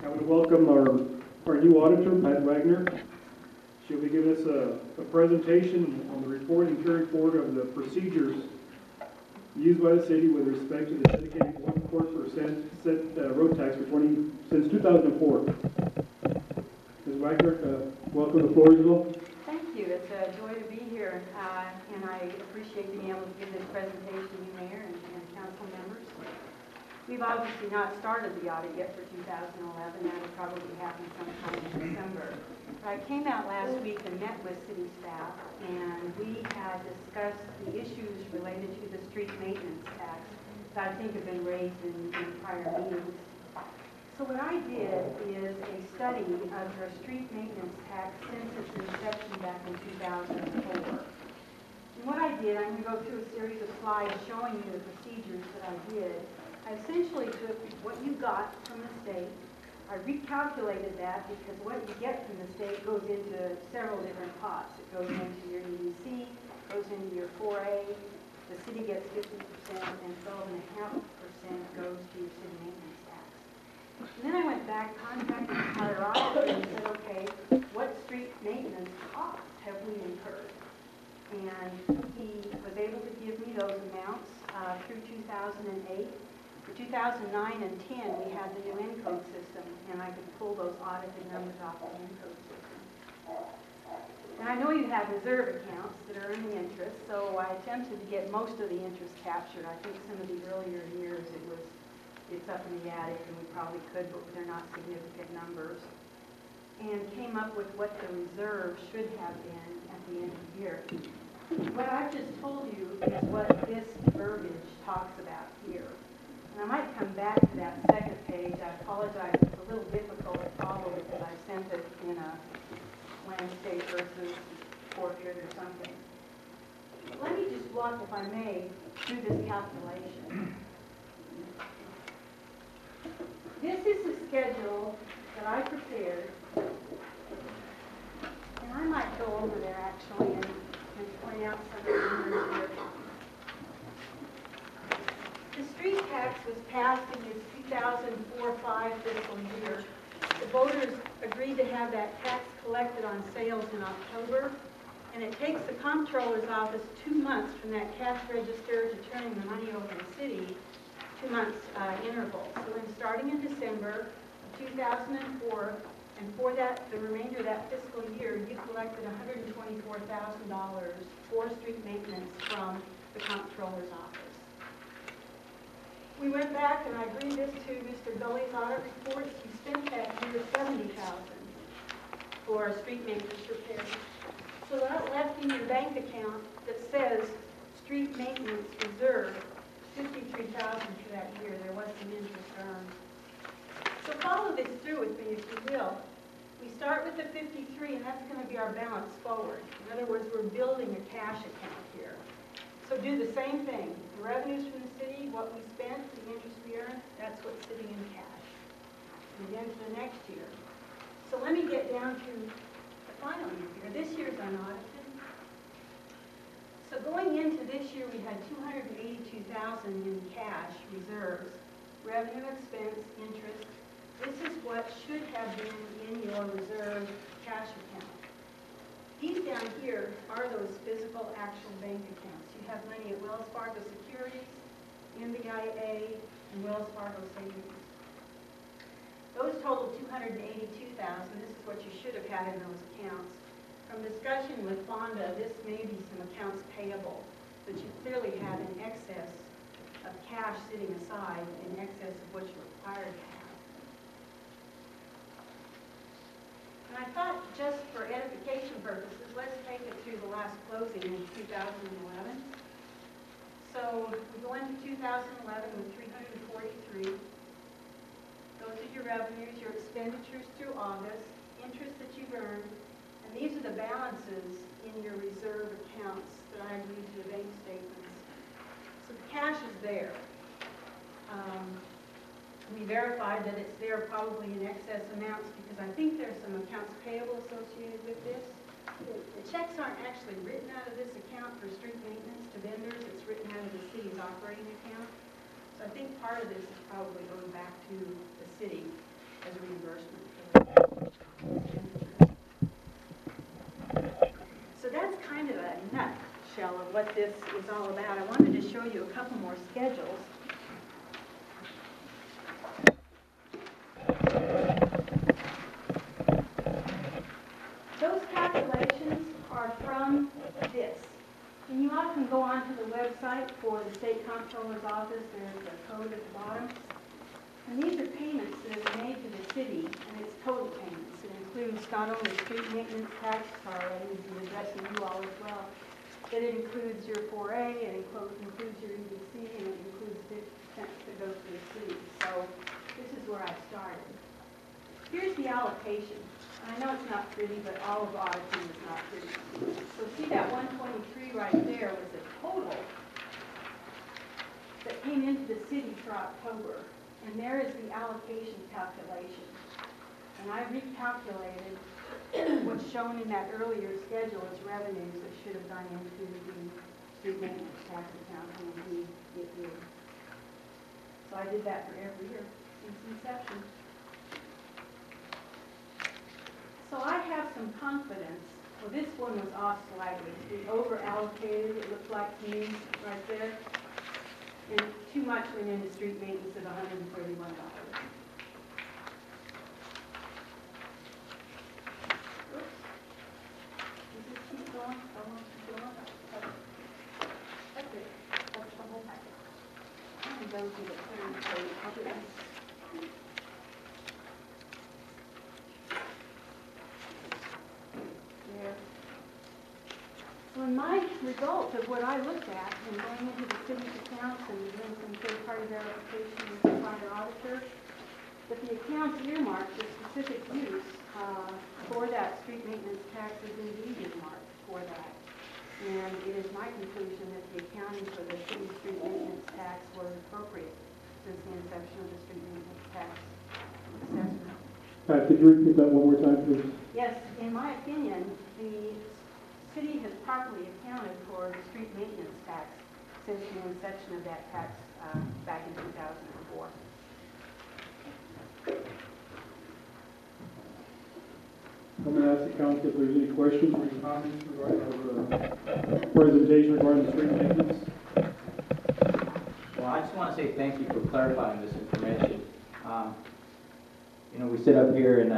I would welcome our new auditor, Pat Wagner. She'll be giving us a presentation on the report and carrying forward of the procedures used by the city with respect to the dedicated 1/4% road tax since 2004. Ms. Wagner, welcome to Floresville. Thank you. It's a joy to be here, and I appreciate being able to give this presentation to you, Mayor, and council members. We've obviously not started the audit yet for 2011. That will probably happen sometime in December. But I came out last week and met with city staff, and we had discussed the issues related to the street maintenance tax that I think have been raised in prior meetings. So what I did is a study of the street maintenance tax since its inception back in 2004. And what I did, I'm going to go through a series of slides showing you the procedures that I did. I essentially took what you got from the state. I recalculated that because what you get from the state goes into several different pots. It goes into your EDC, goes into your 4A, the city gets 50%, and 12.5% goes to your city maintenance tax. And then I went back, contacted our auditor, and said, okay, what street maintenance costs have we incurred? And he was able to give me those amounts through 2008. For 2009 and 10, we had the new encode system, and I could pull those audited numbers off the encode system. And I know you have reserve accounts that are earning interest, so I attempted to get most of the interest captured. I think some of the earlier years it's up in the attic, and we probably could, but they're not significant numbers. And came up with what the reserve should have been at the end of the year. What I've just told you is what this verbiage talks about here. And I might come back to that second page. I apologize, it's a little difficult to follow because I sent it in a landscape versus portrait or something. But let me just walk, if I may, through this calculation. This is the schedule that I prepared, and I might go over there actually and point out some of the numbers here. The street tax was passed in its 2004-05 fiscal year. The voters agreed to have that tax collected on sales in October, and it takes the comptroller's office 2 months from that cash register to turning the money over to the city, 2 months interval. So then starting in December of 2004, and for that, the remainder of that fiscal year, you collected $124,000 for street maintenance from the comptroller's office. We went back and I agreed this to Mr. Gully's audit reports. He spent that year $70,000 for street maintenance repairs. So that left in your bank account that says street maintenance reserve $53,000 for that year. There was some interest earned. So follow this through with me if you will. We start with the 53, and that's going to be our balance forward. In other words, we're building a cash account here. So do the same thing. The revenues from the city, what we spent, the interest we earned, that's what's sitting in cash. And then to the next year. So let me get down to the final year here. This year's unaudited. So going into this year, we had $282,000 in cash reserves, revenue, expense, interest. This is what should have been in your reserve cash account. These down here are those physical, actual bank accounts. You have money at Wells Fargo Securities, NBIA, and Wells Fargo Savings. Those total $282,000. This is what you should have had in those accounts. From discussion with Fonda, this may be some accounts payable, but you clearly have an excess of cash sitting aside in excess of what you're required to have. And I thought, just for edification purposes, let's take it through the last closing in 2011. So we go into 2011 with 343. Those are your revenues, your expenditures through August, interest that you've earned, and these are the balances in your reserve accounts that I agreed to the bank statements. So the cash is there. We verified that it's there probably in excess amounts because I think there's some accounts payable associated with this. The checks aren't actually written out of this account for street maintenance to vendors. It's written out of the city's operating account. So I think part of this is probably going back to the city. as a reimbursement. So that's kind of a nutshell of what this is all about. I wanted to show you a couple more schedules. Those calculations are from this. And you often go onto the website for the State Comptroller's Office. There's a code at the bottom. And these are payments that are made to the city, and it's total payments. It includes not only street maintenance tax, sorry, I need to be addressing you all as well, but it includes your 4A, it includes your EDC, and it includes 50% that goes to the city. So this is where I started. Here's the allocation. I know it's not pretty, but all of auditing is not pretty. So see that 123 right there was the total that came into the city for October. And there is the allocation calculation. And I recalculated what's shown in that earlier schedule as revenues that should have gone into the street maintenance tax account when we get due. So I did that for every year since inception. So I have some confidence. Well, this one was off slightly. We over allocated, it looked like to me right there. And too much went into street maintenance of $131. Oops. Does this keep going? Keep going? That's it. That's the whole packet. I'm going to go to the third page. I'll do this. There. So in my result of what I looked at and going into the city's accounts and doing some third-party verification with the private auditor, that the accounts earmarked for specific use for that street maintenance tax is indeed earmarked for that. And it is my conclusion that the accounting for the city's street maintenance tax was appropriate since the inception of the street maintenance tax assessment. Pat, could you repeat that one more time, please? Yes, in my opinion, the city has properly accounted for the street maintenance tax since the inception of that tax back in 2004. I'm going to ask the council if there's any questions or any comments regarding the presentation regarding the street maintenance. Well, I just want to say thank you for clarifying this information. You know, we sit up here and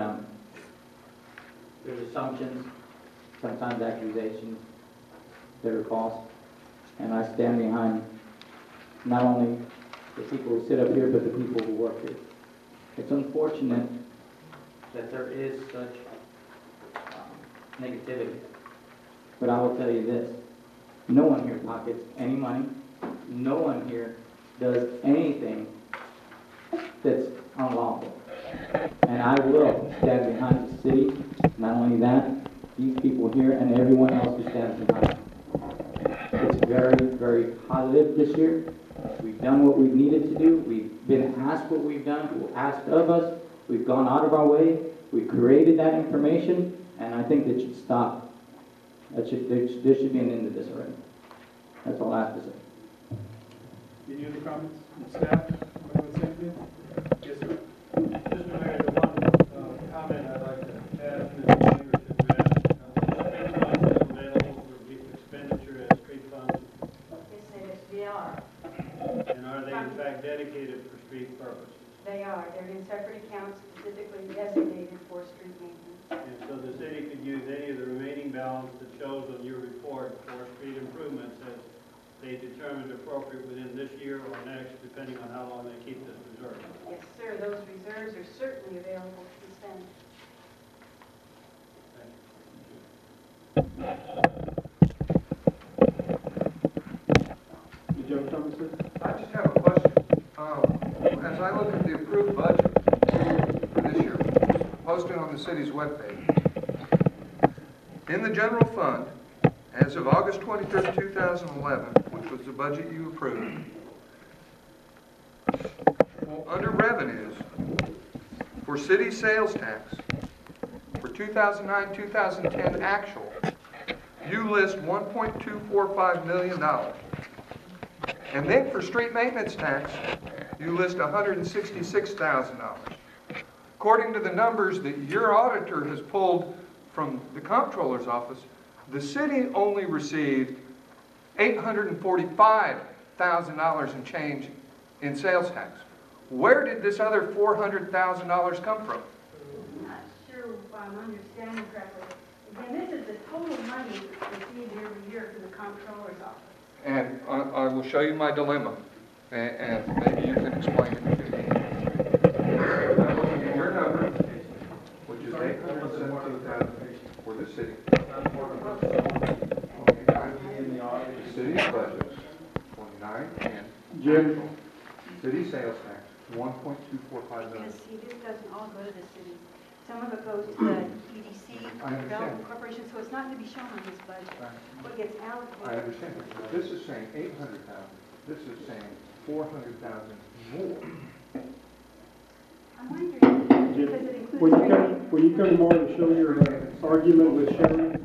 there's assumptions, sometimes accusations that are false, and I stand behind not only the people who sit up here, but the people who work here. It's unfortunate that there is such negativity, but I will tell you this, no one here pockets any money, no one here does anything that's unlawful, and I will stand behind the city, not only that, these people here and everyone else who stands behind. It's very, very positive this year. We've done what we've needed to do. We've been asked what we've done, asked of us. We've gone out of our way. We've created that information, and I think that should stop. There should be an end to this already. That's all I have to say. Any other comments from staff? Yes, sir. Mr. Mayor, the one comment I'd like to add in the membership funds available for expenditure as street funds, Yes, they are. and are they in fact dedicated for street purposes? They are. They're in separate accounts specifically designated for street maintenance. And so the city could use any of the remaining balance that shows on your report for street improvements as they determined appropriate within this year or next, depending on how long they keep this reserve. Yes, sir. Those reserves are certainly available to be spent. Did you have a comment, sir? I just have a question. As I look at the approved budget for this year, posted on the city's webpage, in the general fund, as of August 23rd, 2011, which was the budget you approved, under revenues for city sales tax for 2009-2010 actual, you list $1.245 million. And then for street maintenance tax, you list $166,000. according to the numbers that your auditor has pulled from the comptroller's office, the city only received $845,000 in change in sales tax. Where did this other $400,000 come from? I'm not sure if I'm understanding correctly. Again, this is the total money received every year from the comptroller's office. And I will show you my dilemma, and maybe you can explain it to me. I'm looking at your number, which is $817,000 for the city. The city's budget, 2910. Jim? City sales tax, 1.245 million. Because see, this doesn't all go to the city. Some of it goes to the EDC, I understand. Development Corporation, so it's not going to be shown on this budget. What gets I allocated. understand, but this is saying 800,000, this is saying 400,000 more. I'm wondering, Jim, because it includes. when you come tomorrow to show your argument with Sherry,